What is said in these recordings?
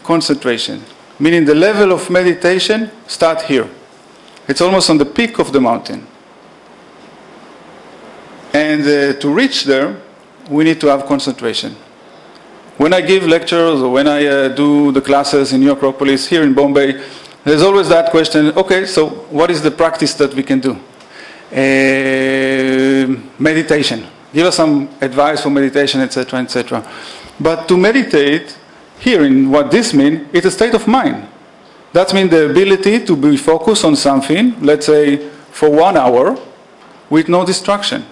concentration, meaning the level of meditation start here. It's almost on the peak of the mountain. And to reach there, we need to have concentration. When I give lectures or when I do the classes in Acropolis here in Bombay, there's always that question, okay, so what is the practice that we can do? Meditation. Give us some advice for meditation, etc., etc. But to meditate, here in what this means, it's a state of mind. That means the ability to be focused on something, let's say for 1 hour, with no distraction.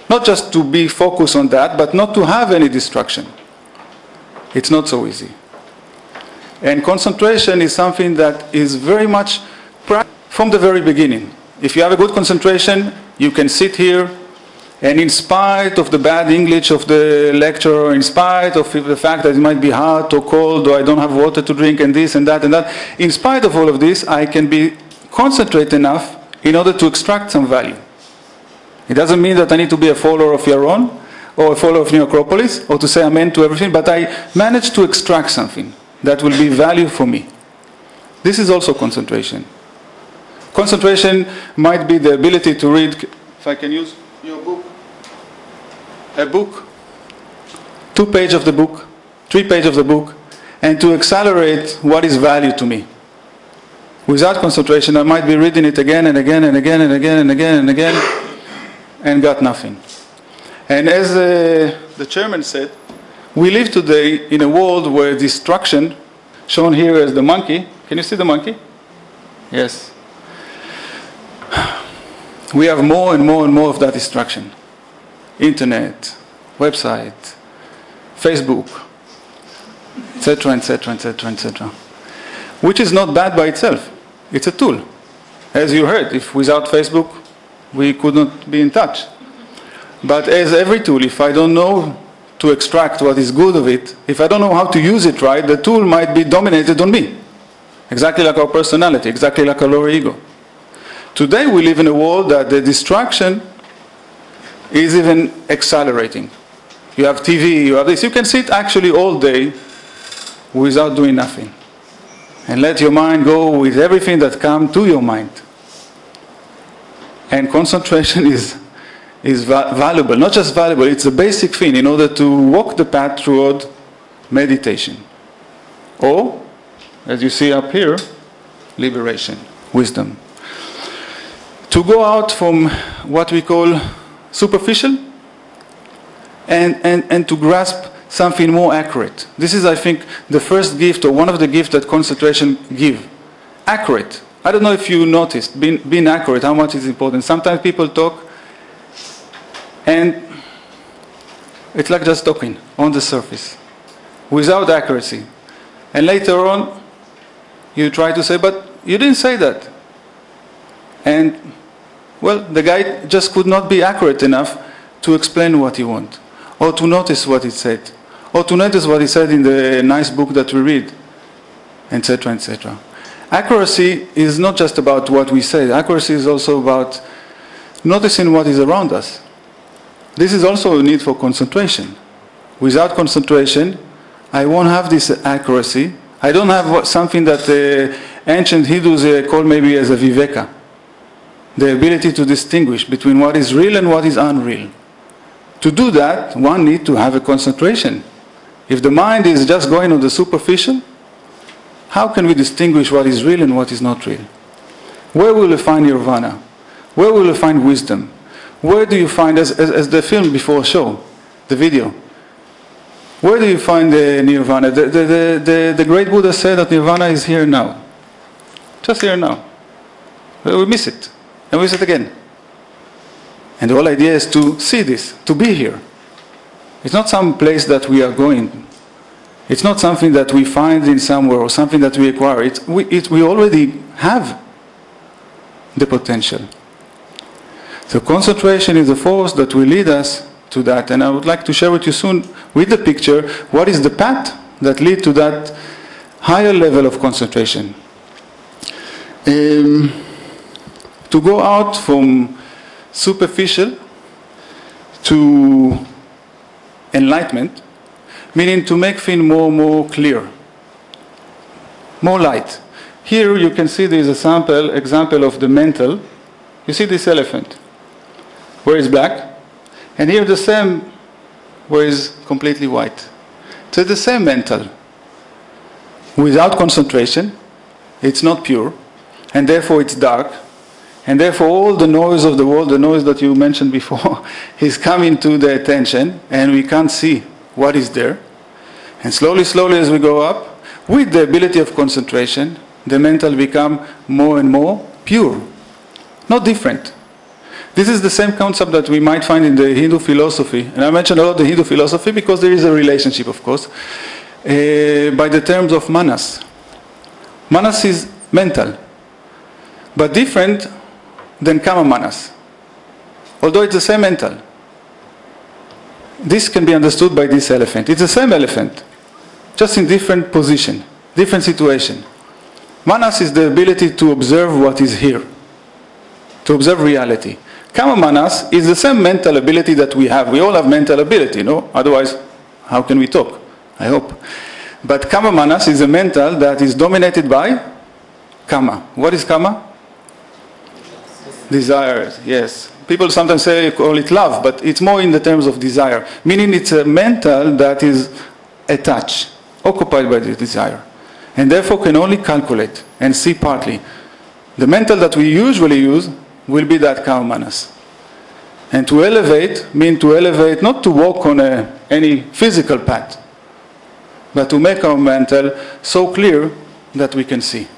Not just to be focused on that, but not to have any distraction. It's not so easy. And concentration is something that is very much from the very beginning. If you have a good concentration, you can sit here, and in spite of the bad English of the lecturer, in spite of the fact that it might be hot or cold, or I don't have water to drink, and this and that and that, in spite of all of this, I can be concentrated enough in order to extract some value. It doesn't mean that I need to be a follower of Yaron, or a follower of New Acropolis, or to say amen to everything, but I managed to extract something that will be value for me. This is also concentration. Concentration might be the ability to read, if I can use your book, a book, 2 pages of the book, 3 pages of the book, and to accelerate what is value to me. Without concentration, I might be reading it again and again and again and again and again and again, and got nothing. And as the chairman said, we live today in a world where distraction, shown here as the monkey, can you see the monkey? Yes. We have more and more and more of that distraction. Internet, website, Facebook, etc., etc., etc., etc. Which is not bad by itself. It's a tool. As you heard, if without Facebook, we could not be in touch. But as every tool, if I don't know to extract what is good of it, if I don't know how to use it right, the tool might be dominated on me. Exactly like our personality, exactly like our lower ego. Today we live in a world that the distraction is even accelerating. You have TV, you have this. You can sit actually all day without doing nothing. And let your mind go with everything that comes to your mind. And concentration is valuable. Not just valuable, it's a basic thing in order to walk the path toward meditation. Or, as you see up here, liberation, wisdom. To go out from what we call superficial and to grasp something more accurate. This is, I think, the first gift or one of the gifts that concentration gives. Accurate. I don't know if you noticed, being accurate, how much is important. Sometimes people talk and it's like just talking on the surface, without accuracy. And later on, you try to say, but you didn't say that. And, well, the guy just could not be accurate enough to explain what he wants, or to notice what he said, or to notice what he said in the nice book that we read, etc., etc. Accuracy is not just about what we say. Accuracy is also about noticing what is around us. This is also a need for concentration. Without concentration, I won't have this accuracy. I don't have something that ancient Hindus call maybe as a viveka. The ability to distinguish between what is real and what is unreal. To do that, one needs to have a concentration. If the mind is just going on the superficial, how can we distinguish what is real and what is not real? Where will we find nirvana? Where will we find wisdom? Where do you find, as the film before show, the video, where do you find the nirvana? The great Buddha said that nirvana is here now. Just here now. We miss it. And we miss it again. And the whole idea is to see this, to be here. It's not some place that we are going. It's not something that we find in somewhere or something that we acquire. We already have the potential. So concentration is the force that will lead us to that. And I would like to share with you soon, with the picture, what is the path that leads to that higher level of concentration. To go out from superficial to enlightenment, meaning to make things more clear. more light. Here you can see there is a example of the mental. You see this elephant, where it's black, and here the same, where it's completely white. So the same mental. Without concentration, it's not pure, and therefore it's dark, and therefore all the noise of the world, the noise that you mentioned before, is coming to the attention, and we can't see what is there. And slowly, slowly as we go up, with the ability of concentration, the mental become more and more pure. Not different. This is the same concept that we might find in the Hindu philosophy. And I mentioned a lot the Hindu philosophy because there is a relationship, of course, by the terms of manas. Manas is mental, but different than kama manas. Although it's the same mental. This can be understood by this elephant. It's the same elephant, just in different position, different situation. Manas is the ability to observe what is here, to observe reality. Kama manas is the same mental ability that we have. We all have mental ability, no? Otherwise, how can we talk? I hope. But kama manas is a mental that is dominated by kama. What is kama? Desires, yes. People sometimes call it love, but it's more in the terms of desire. Meaning it's a mental that is attached, occupied by the desire. And therefore can only calculate and see partly. The mental that we usually use will be that kama manas. And to elevate, mean to elevate, not to walk on any physical path, but to make our mental so clear that we can see.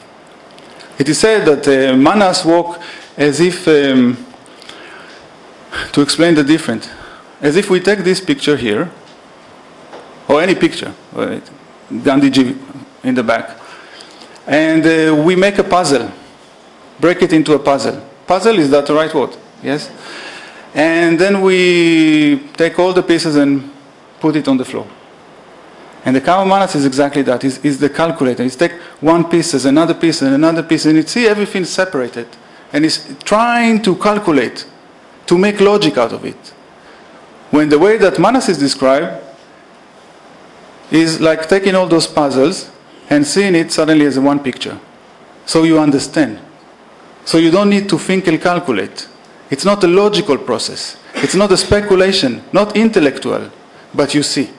It is said that manas walk as if, to explain the difference, as if we take this picture here, or any picture, Gandhiji in the back, and we make a puzzle, break it into a puzzle. Puzzle, is that the right word? Yes? And then we take all the pieces and put it on the floor. And the kama manas is exactly that. Is the calculator. It's take one piece, another piece, and another piece, and it see everything separated. And it's trying to calculate, to make logic out of it. When the way that manas is described is like taking all those puzzles and seeing it suddenly as one picture. So you understand. So you don't need to think and calculate. It's not a logical process. It's not a speculation, not intellectual, but you see.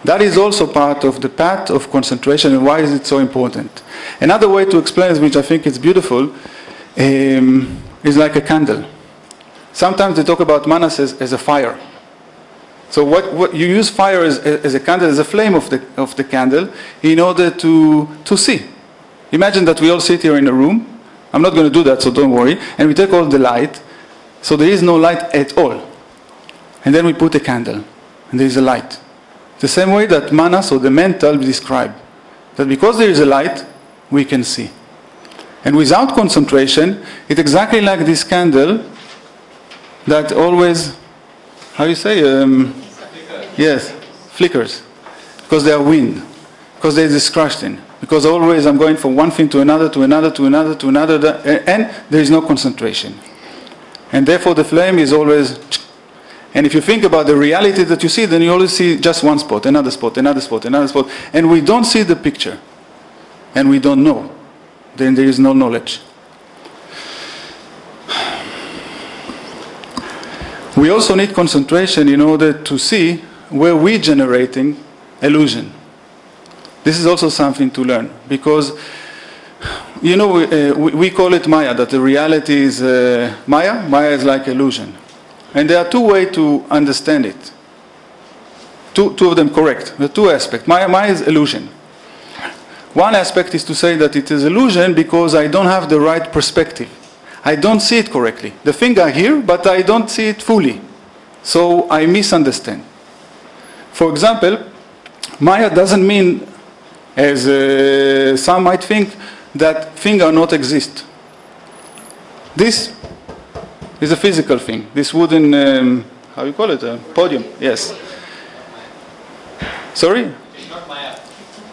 That is also part of the path of concentration, and why is it so important? Another way to explain it, which I think is beautiful, is like a candle. Sometimes they talk about manas as a fire. So what you use fire as a candle, as a flame of the candle, in order to see. Imagine that we all sit here in a room. I'm not going to do that, so don't worry. And we take all the light, so there is no light at all. And then we put a candle, and there is a light. The same way that manas, or the mental, describe. That because there is a light, we can see. And without concentration, it's exactly like this candle that always, how you say? Yes, flickers. Because they are wind. Because there is this crashing. Because always I'm going from one thing to another, to another, to another, to another, and there is no concentration. And therefore the flame is always... And if you think about the reality that you see, then you always see just one spot, another spot, another spot, another spot. And we don't see the picture. And we don't know. Then there is no knowledge. We also need concentration in order to see where we're generating illusion. This is also something to learn. Because, you know, we call it Maya, that the reality is Maya. Maya is like illusion. And there are two ways to understand it. Two of them correct. The two aspects. Maya is illusion. One aspect is to say that it is illusion because I don't have the right perspective. I don't see it correctly. The thing I hear, but I don't see it fully. So I misunderstand. For example, Maya doesn't mean, as some might think, that things are not exist. This is a physical thing. This wooden, how you call it, a podium, yes. Sorry? It's not Maya.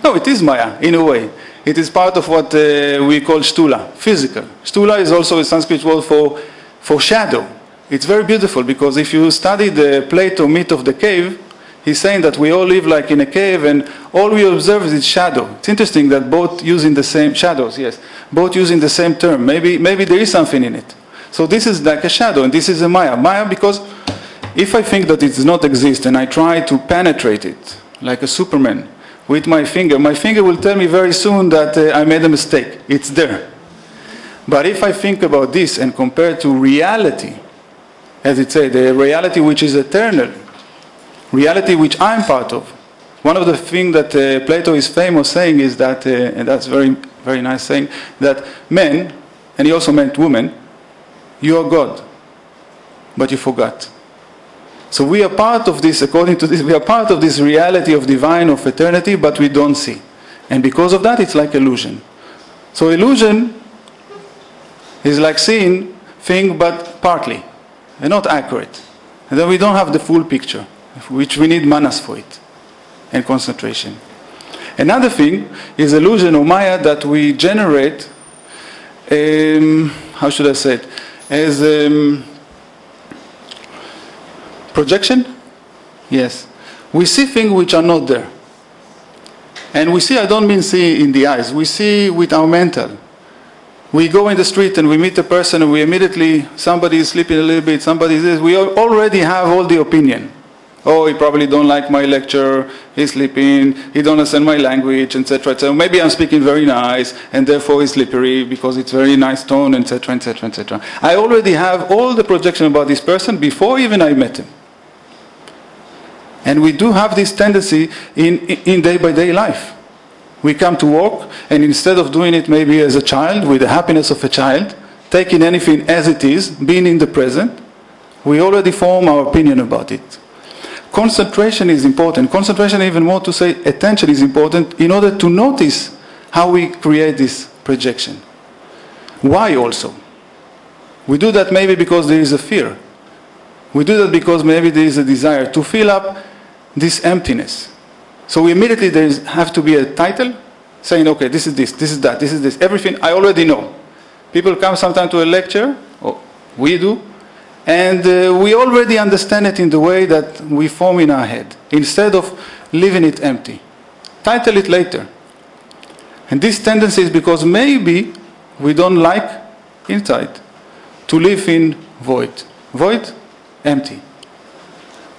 No, it is Maya, in a way. It is part of what we call shtula, physical. Shtula is also a Sanskrit word for shadow. It's very beautiful because if you study the Plato myth of the cave, he's saying that we all live like in a cave and all we observe is shadow. It's interesting that both using the same shadows, yes, both using the same term. Maybe there is something in it. So this is like a shadow and this is a Maya. Maya because if I think that it does not exist and I try to penetrate it like a Superman with my finger will tell me very soon that I made a mistake. It's there. But if I think about this and compare to reality, as it says, the reality which is eternal, reality which I'm part of. One of the things that Plato is famous saying is that, and that's very, very nice saying, that men, and he also meant women, you are God, but you forgot. So we are part of this, according to this, we are part of this reality of divine, of eternity, but we don't see. And because of that, it's like illusion. So illusion is like seeing thing, but partly, and not accurate. And then we don't have the full picture, which we need manas for it, and concentration. Another thing is illusion or Maya that we generate, how should I say it, as projection? Yes. We see things which are not there. And we see, I don't mean see in the eyes, we see with our mental. We go in the street and we meet a person and we immediately, somebody is sleeping a little bit, somebody is this, we already have all the opinion. Oh, he probably don't like my lecture, he's sleeping, he don't understand my language, etc., etc. Maybe I'm speaking very nice, and therefore he's slippery because it's very nice tone, etc., etc., etc. I already have all the projection about this person before even I met him. And we do have this tendency in day-by-day life. We come to work, and instead of doing it maybe as a child, with the happiness of a child, taking anything as it is, being in the present, we already form our opinion about it. Concentration is important. Concentration, even more to say, attention is important in order to notice how we create this projection. Why also? We do that maybe because there is a fear. We do that because maybe there is a desire to fill up this emptiness. So we immediately have to be a title saying, okay, this is this is that, this is this. Everything I already know. People come sometimes to a lecture, or we do, and we already understand it in the way that we form in our head, instead of leaving it empty. Title it later. And this tendency is because maybe we don't like inside to live in void. Void, empty.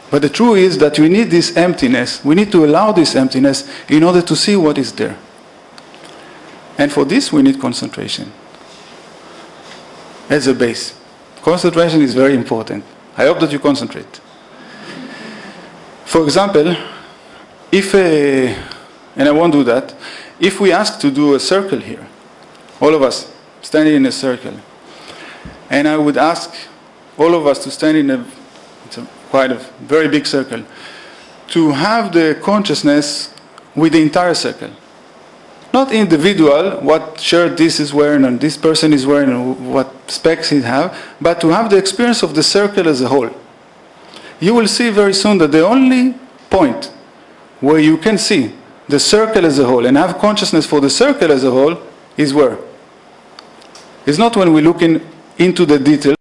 But the truth is that we need this emptiness, we need to allow this emptiness in order to see what is there. And for this we need concentration as a base. Concentration is very important. I hope that you concentrate. For example, if, and I won't do that, if we ask to do a circle here, all of us standing in a circle, and I would ask all of us to stand in quite a very big circle, to have the consciousness with the entire circle. Not individual, what shirt this is wearing and this person is wearing and what specs he have, but to have the experience of the circle as a whole. You will see very soon that the only point where you can see the circle as a whole and have consciousness for the circle as a whole is where? It's not when we look into the details.